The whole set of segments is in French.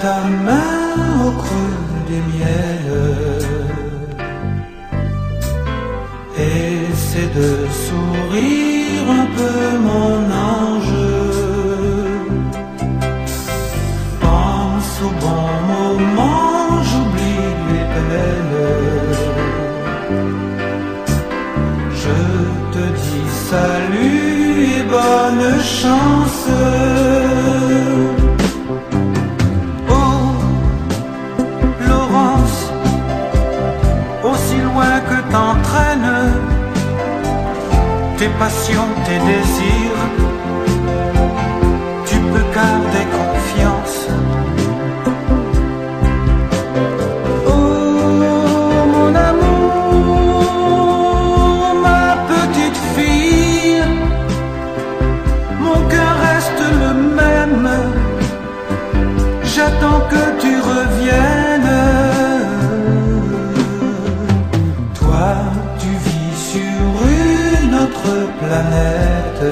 ta main au creux des miels. Essaie de sourire un peu mon ange. Pense au bon moment, j'oublie les peines. Je te dis salut et bonne chance. Oh, Laurence, aussi loin que t'entraînes tes passions, tes désirs, tu peux garder confiance. Oh, mon amour, ma petite fille, mon cœur reste le même. J'attends que tu reviennes. Toi, tu vis sur une autre planète.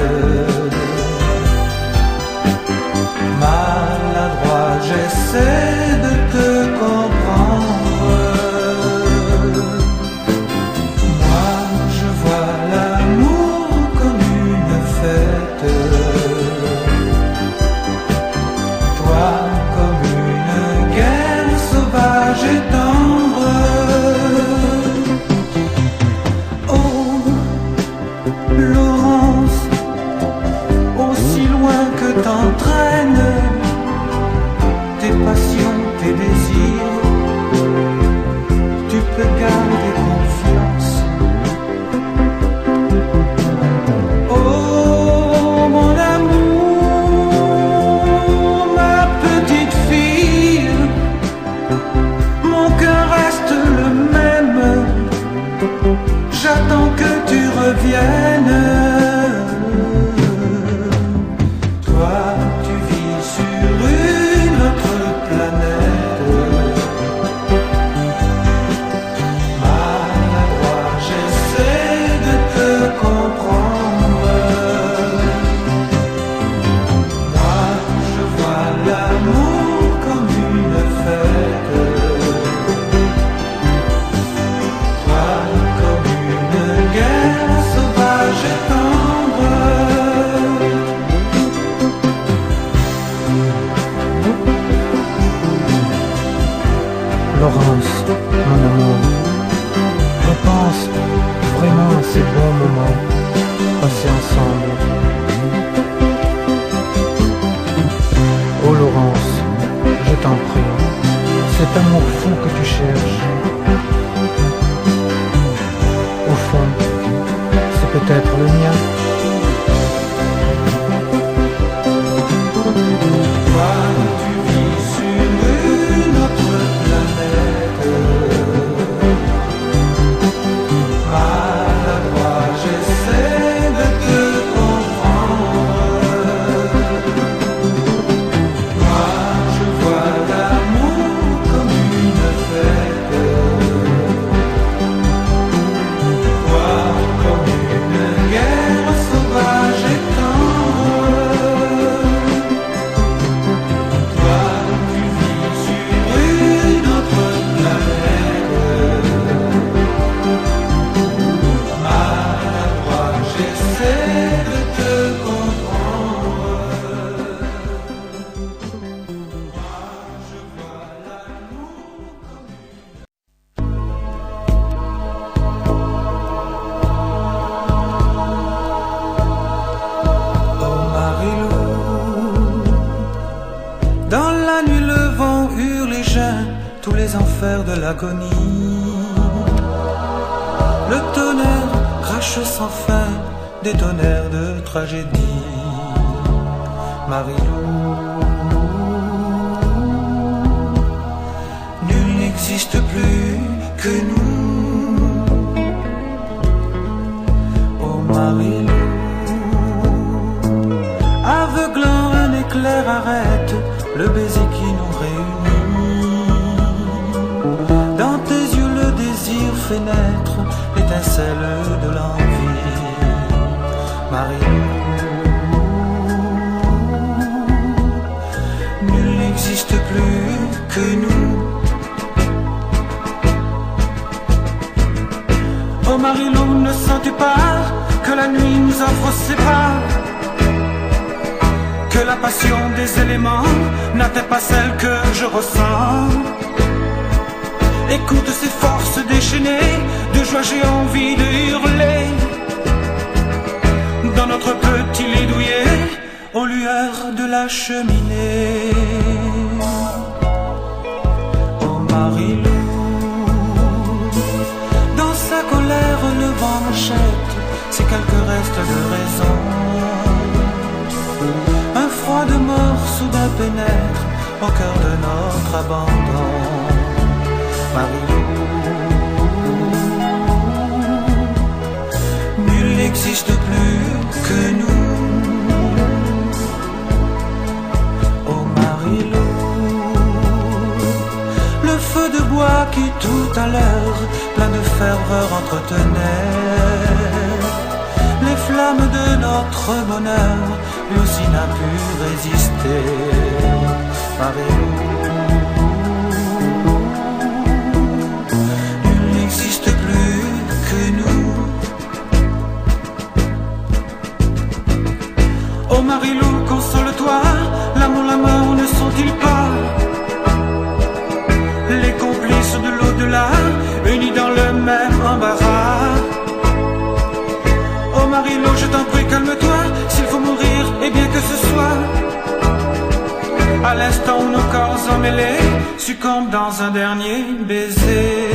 Maladroit, j'essaie de te comprendre. Moi, je vois l'amour comme une fête. Toi, comme une guerre sauvage et tendre. Oh, Laurence, aussi loin que t'entraînes tes passions, tes désirs, tu peux garder confiance. Oh, mon amour, ma petite fille, mon cœur reste le même. J'attends que tu reviennes. Toi, tu vis sur une autre planète. Maladroit, j'essaie de te comprendre. Moi, je vois l'amour comme une fête. Toi, comme une guerre sauvage et tendre. Laurence, mon amour, repense vraiment à ces bons moments passés ensemble. Oh Laurence, je t'en prie, cet amour fou que tu cherches, au fond, c'est peut-être le mien. Toi, tu vis sur une autre planète. Maladroit, j'essaie de te comprendre. Moi, je vois l'amour comme une fête. Toi, comme une guerre sauvage et tendre. Toi, tu vis sur une autre planète. Maladroit, j'essaie de te comprendre. Moi, je vois l'amour comme Oh Marilou, dans la nuit le vent hurle et gêne tous les enfers de l'agonie. Le tonnerre crache sans fin des tonnerres de tragédie. Marilou, nul n'existe plus que nous. Oh Marilou, aveuglant un éclair arrête le baiser qui nous réunit. Dans tes yeux le désir fait naître l'étincelle de l'envie. Marilou, nul n'existe plus nous offre ses pas, que la passion des éléments n'atteint pas celle que je ressens. Écoute ces forces déchaînées, de joie j'ai envie de hurler. Dans notre petit lit douillet, aux lueurs de la cheminée. Oh Marilou, dans sa colère le vent jette ces quelques restes de raison. Un froid de mort soudain pénètre au cœur de notre abandon. Marilou, nul n'existe plus que nous. Oh Marilou, le feu de bois qui tout à l'heure, plein de ferveur entretenait les flammes de notre bonheur, lui aussi n'a pu résister. Marilou, nul n'existe plus que nous. Oh Marilou, console-toi, l'amour, la mort ne sont-ils pas les complices de l'au-delà, unis dans le même embarras? Oh Marilou, je t'en prie, calme-toi, s'il faut mourir, et bien que ce soit à l'instant où nos corps emmêlés succombent dans un dernier baiser.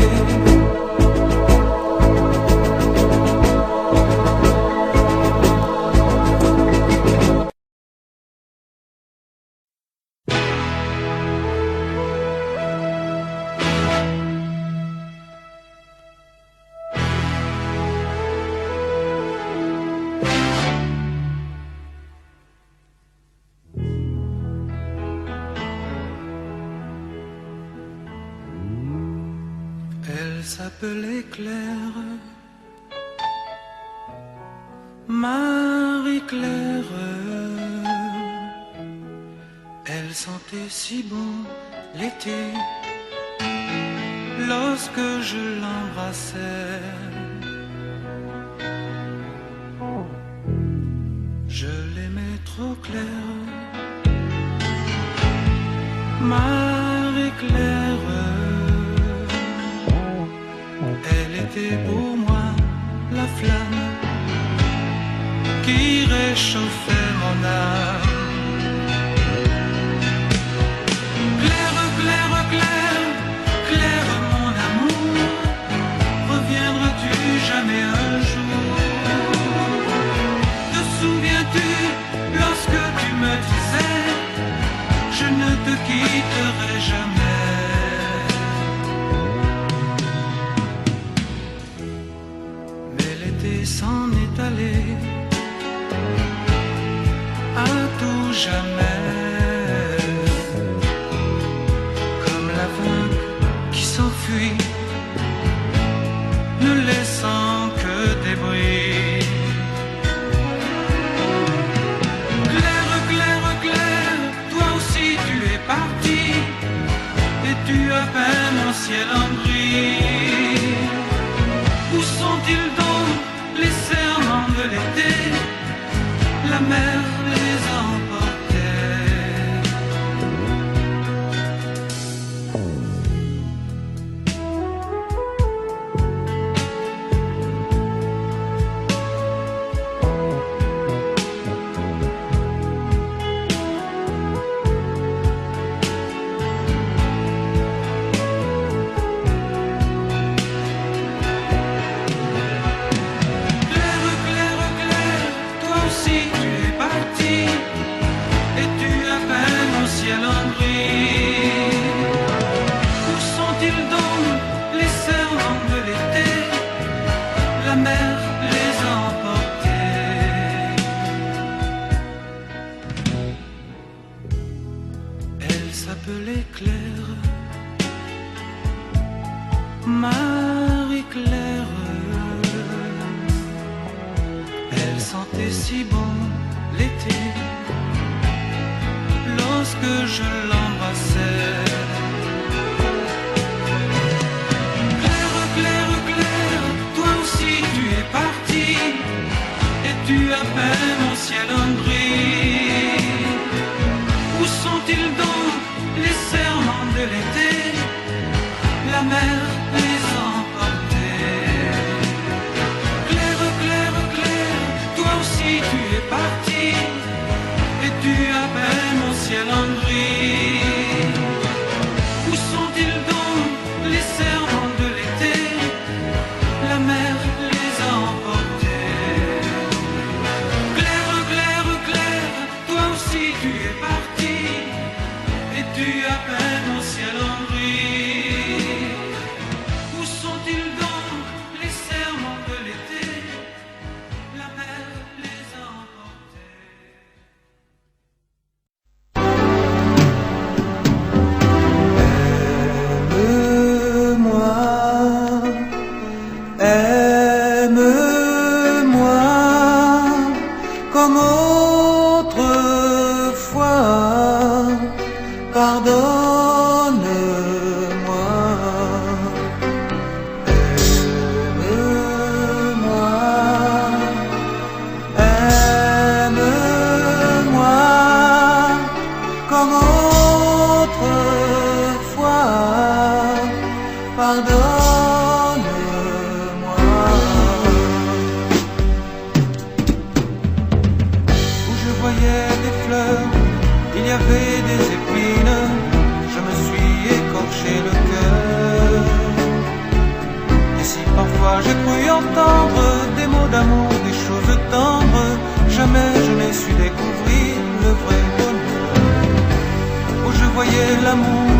Elle s'appelait Claire, Marie-Claire. Elle sentait si bon l'été lorsque je l'embrassais. Je l'aimais trop clair, Marie-Claire. Elle était pour moi la flamme qui réchauffait mon âme. Claire, Claire, Claire, Claire, mon amour, reviendras-tu jamais un jour? Te souviens-tu lorsque tu me disais je ne te quitterai jamais? S'en est allé à tout jamais, comme la vague qui s'enfuit, ne laissant que des bruits. Claire, Claire, Claire, toi aussi tu es parti, et tu as peint mon ciel en gris. Où sont-ils donc les serments de l'été? La mer les emportait. S'appelait Claire, Marie-Claire. Elle sentait si bon l'été lorsque je l'embrassais. Claire, Claire, Claire, toi aussi tu es partie et tu as sont-ils donc les serments de l'été? La mer les emportait. Claire, Claire, Claire, toi aussi tu es parti, et tu as peine au ciel en gris. Où sont-ils donc les serments de l'été? La mer les emportait. Claire, Claire, Claire, toi aussi tu es parti, et tu as peine au ciel en gris. Où sont-ils donc les serments de l'été? La mer les emportait. Aime-moi comme autrefois, pardonne-moi. Aime-moi, aime-moi comme autrefois, pardonne-moi. Des fleurs, il y avait des épines, je me suis écorché le cœur. Et si parfois j'ai cru entendre des mots d'amour, des choses tendres, jamais je n'ai su découvrir le vrai bonheur. Où je voyais l'amour,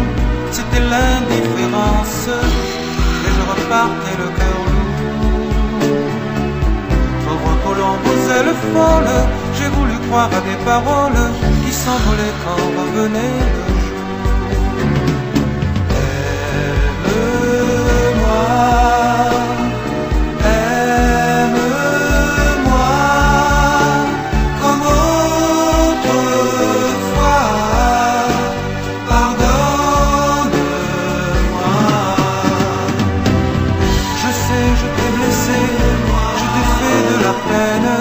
c'était l'indifférence, et je repartais le cœur lourd. Pauvre colombe aux ailes folles, j'ai voulu croire à des paroles qui s'envolaient quand revenait le jour. Aime-moi, aime-moi comme autrefois, pardonne-moi. Je sais, je t'ai blessé, je t'ai fait de la peine,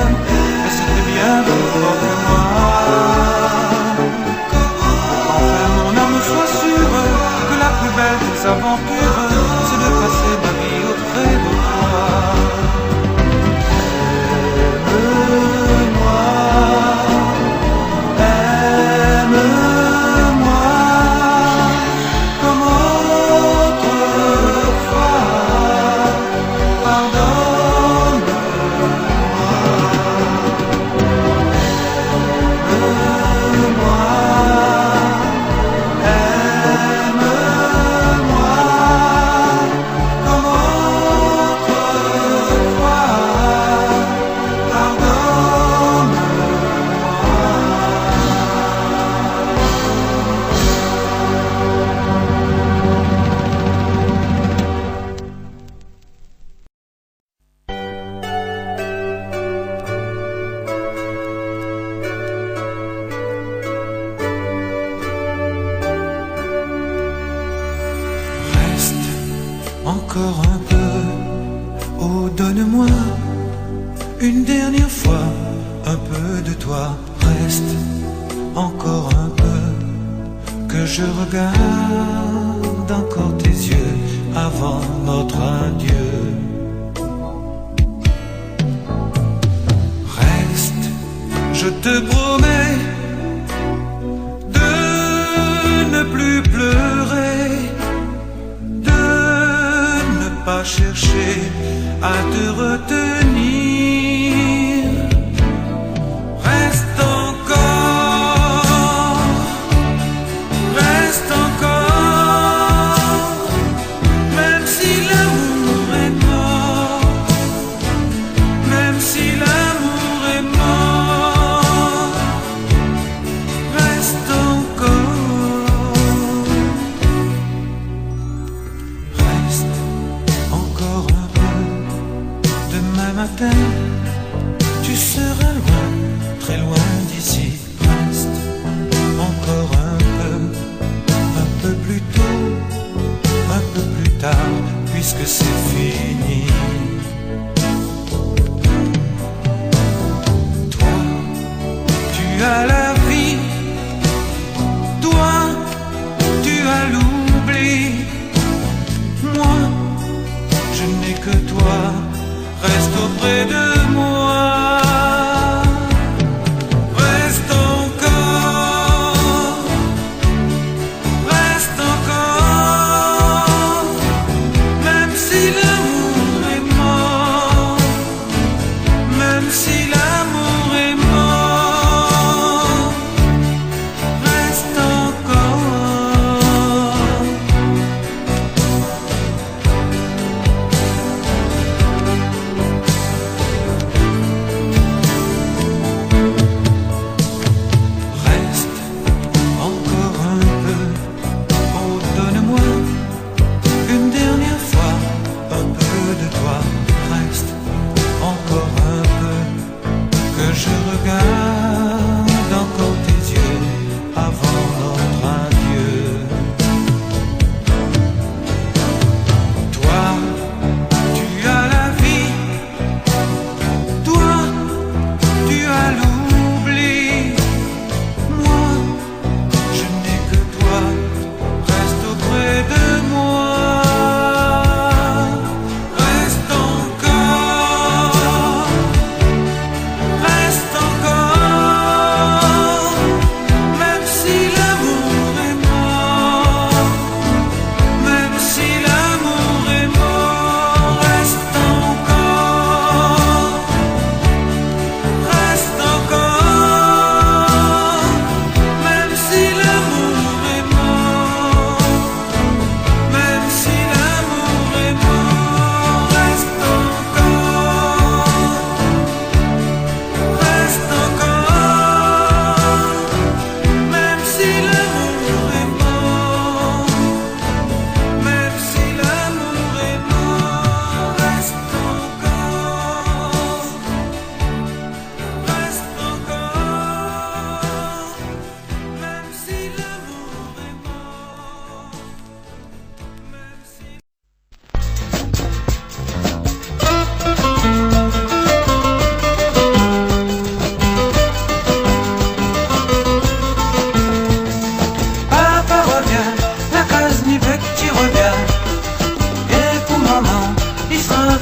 mais c'était bien plus fort que moi. Enfin mon âme soit sûre que la plus belle des aventures, c'est de passer ma vie auprès de toi. Aime-moi, aime-moi comme autrefois, pardonne-moi. Reste encore un peu, oh donne-moi une dernière fois un peu de toi. Reste encore un peu, que je regarde encore tes yeux avant notre adieu. Reste, je te promets de ne plus pleurer, de ne pas chercher à te retenir. Reste encore, reste encore, même si l'amour est mort, même si l'amour est mort. Reste encore, reste encore un peu. Demain matin, tu seras loin, très loin d'ici. Reste encore un peu plus tôt, un peu plus tard, puisque c'est fini. Toi, tu as la vie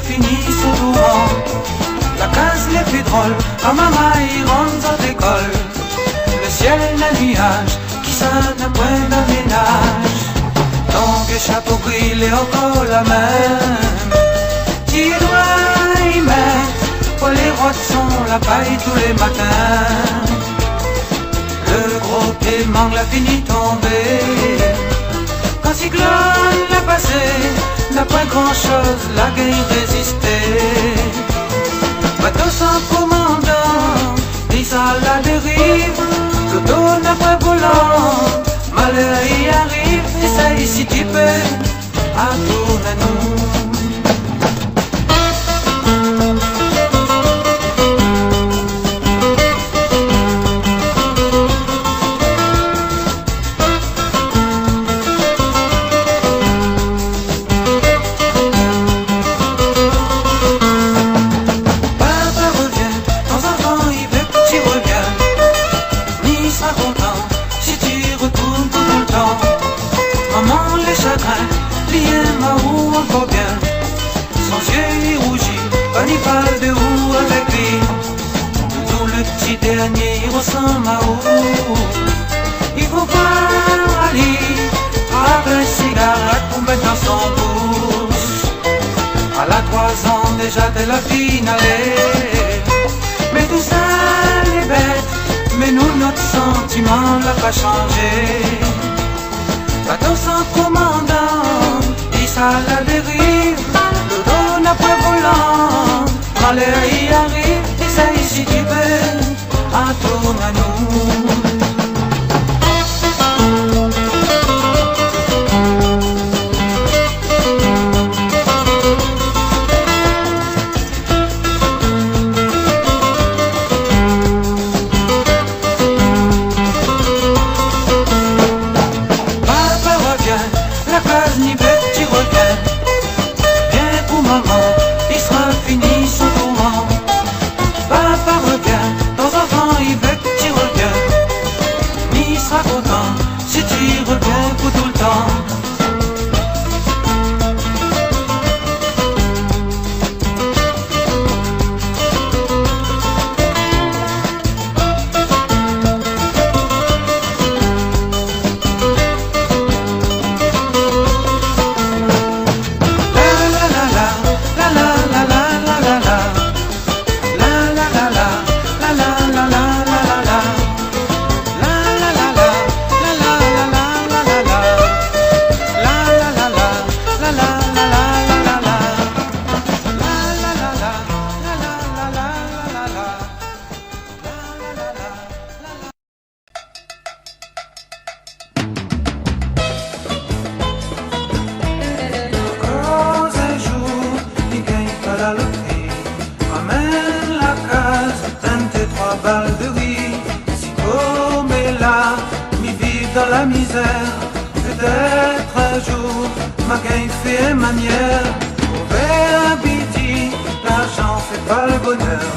finit son tourment. La case les plus drôle, quand maman y rentre à l'école. Le ciel, la nuage, qui sonne un point d'un ménage. Donc le chapeau brille et encore la même. Tu dois y mettre, pour les roissons, la paille tous les matins. Le gros paiement l'a fini tomber. Quand cyclone l'a passé, n'a pas grand chose, la guerre résisté. Bateau sans commandant, ni à la dérive, l'auto n'a pas volant, malheur y arrive, essaye si tu peux, à tourne à nous. Dernier ressemble à où il faut pas aller avec une cigarette pour mettre dans son bouche. À la 3 ans déjà de la finale. Mais tout ça les bêtes, mais nous notre sentiment l'a pas changé. Bateau sans commandant, il ça la dérive. Le dos n'a pas volant, malheur y arrive. Essaye si tu veux, à tourne à nous. Papa revient, la case ni bête, tu reviens. Viens pour maman, il sera fini son tourment. Papa revient, dans un vent il veut que tu reviens. Mais il sera content si tu reviens pour tout le temps. Dans la misère, peut-être un jour ma gagne fait une manière. Au verre habiti, l'argent fait pas le bonheur.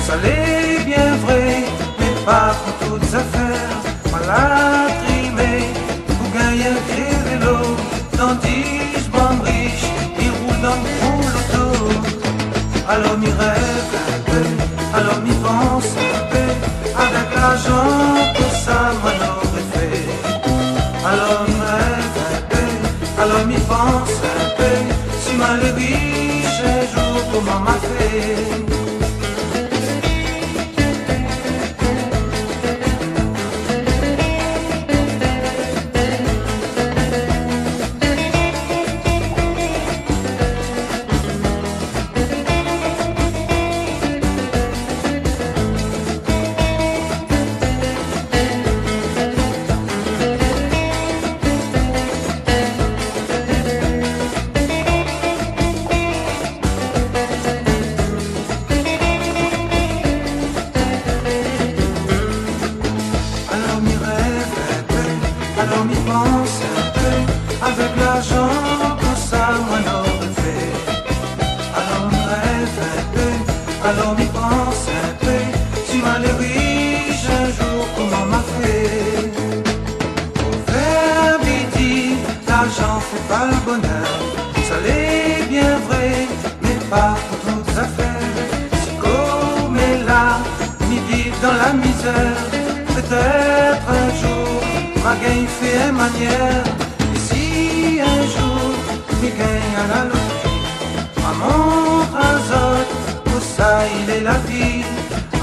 Ça l'est bien vrai, mais pas pour toutes affaires. Voilà trimé, pour gagner un vieux vélo. Tandis je bande riche, il roule dans le gros loto. Alors m'y rêve un peu, alors m'y pense un peu. Avec l'argent, pour ça moi n'aurais fait. Alors m'y rêve un peu, alors m'y pense un peu. Si mal riche un jour comment m'a fait. Alors m'y pense un peu, avec l'argent comme ça moi n'aurais fait. Alors m'y rêve un peu, alors m'y pense un peu. Si mal riche un jour comment m'a fait. Pour faire midi, l'argent fait pas le bonheur. Ça l'est bien vrai, mais pas gagne fait manière. Et si un jour il gagne à la loterie, à mon azote, pour ça il est la vie.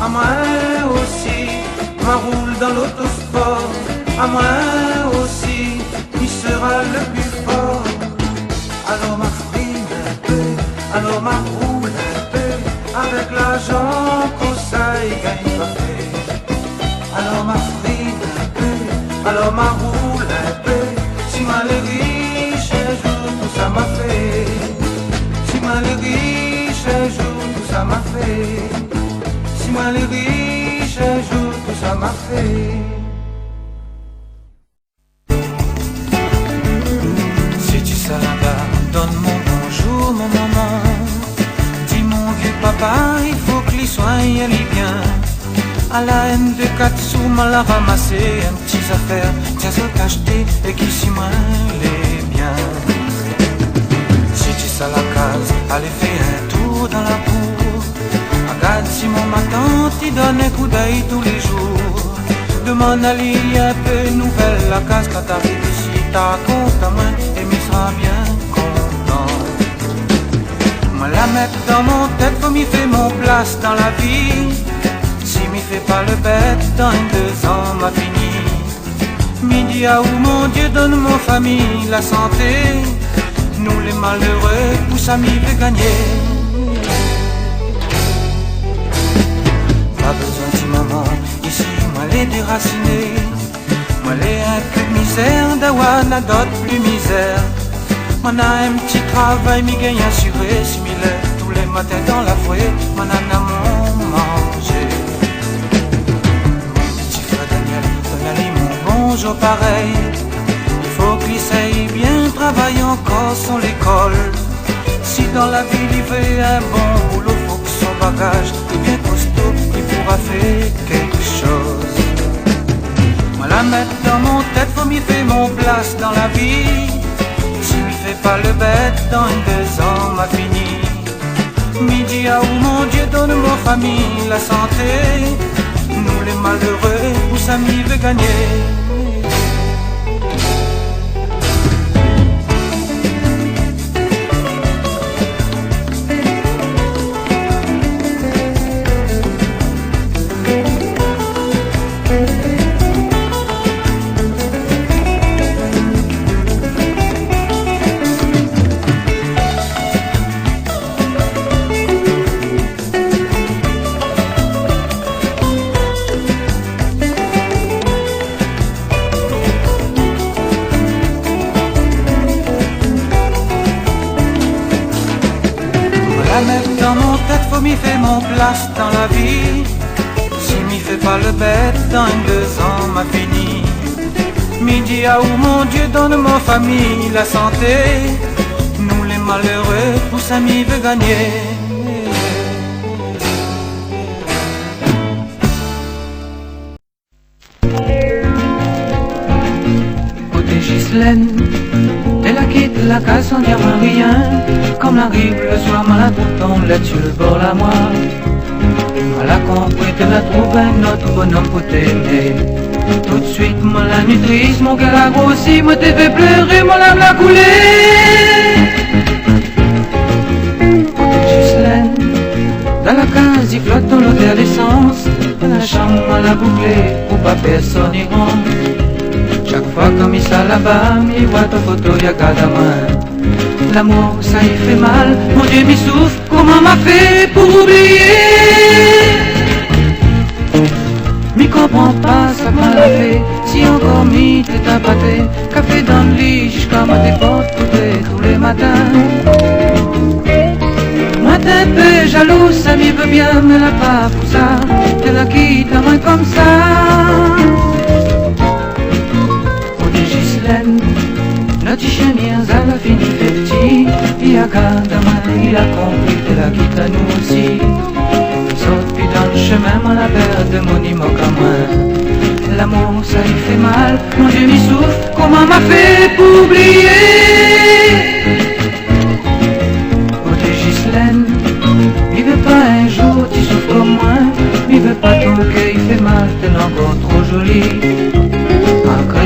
À moi aussi, ma roule dans l'autosport. À moi aussi, il sera le plus fort. Alors ma frime un peu, alors ma roule un peu, avec l'argent qu'on ça il gagne pas fait. Alors ma frime un peu, alors ma roule un peu, si ma les riche un jour tout ça m'a fait. Si ma les riche un jour tout ça m'a fait. Si moi les riche un jour tout ça m'a fait. Si tu sais là-bas, donne mon bonjour mon maman. Dis mon vieux papa, il faut qu'il soigne les bien. À la haine de 4 sous, mal a ramassé un petit affaire, tiens ça acheté et qui s'y les bien. Si tu sais la case, allez faire un tour dans la cour. Regarde si mon ma tante il donne un coup d'œil tous les jours. Demande à lui un peu nouvelle la case quand t'arrives ici. T'as compte à moi et m'y sera bien content. Moi la mettre dans mon tête, faut m'y faire mon place dans la vie. Si m'y fait pas le bête, dans 2 ans m'a fini. Midi à où mon Dieu donne mon famille la santé. Nous les malheureux, où ça m'y veut gagner. Pas besoin de maman, ici moi les déraciné. Moi les un peu de misère, d'awana d'autres plus misère. Moi a un petit travail, m'y gagne assuré, similaire. Tous les matins dans la fouet, moi a mon manger. Mon petit frère Daniel, donne-lui mon bonjour pareil. Il faut qu'il saille bien travailler encore son l'école. Si dans la ville il veut un bon boulot, faut que son bagage est bien costaud, il pourra faire quelque chose. Moi la mettre dans mon tête, faut m'y faire mon place dans la vie. Si m'y fait pas le bête, dans 2 ans m'a fini. Midi à où mon Dieu donne mon famille la santé. Nous les malheureux, où ça m'y veut gagner. Dans mon tête, faut m'y faire mon place dans la vie. Si m'y fait pas le bête, dans 2 ans m'a fini. Midi à où mon Dieu donne mon famille la santé. Nous les malheureux, où ça m'y veut gagner. Côté Ghislaine, elle a quitté la case sans dire rien. Comme arrive le soir, mal à bouton, là-dessus le bord la moi. Mal à compris, elle a trouvé un autre bonhomme pour t'aimer. Tout de suite, moi la nutrice, mon cœur a grossi, moi t'ai fait pleurer, mon âme l'a coulé. Ghislaine, dans la case, il flotte dans l'odeur d'essence. Dans la chambre, mal à boucler, pour pas personne y rentre. Chaque fois comme il s'en là-bas, il voit ta photo, y'a qu'à ta main. L'amour, ça y fait mal, mon Dieu m'y souffle, comment m'a fait pour oublier? M'y comprends pas, ça m'a la fait, si encore m'y t'es tapaté, café dans le lit, jusqu'à ma déporte tous les matins. Matin peu jaloux, ça m'y veut bien, mais la pas pour ça, t'es la quitte la main comme ça. Notre chien, ça va finir petit. Il a qu'à demain, il a compris de la quitte à nous aussi. Saute puis dans le chemin, moi la perte de mon immoque à moi. L'amour, ça y fait mal, mon Dieu m'y souffle, comment m'a fait pour oublier? Oh t'es Ghislaine, il veut pas un jour, tu souffres comme moi. Il veut pas ton cœur, il fait mal, t'es encore trop jolie. Malgré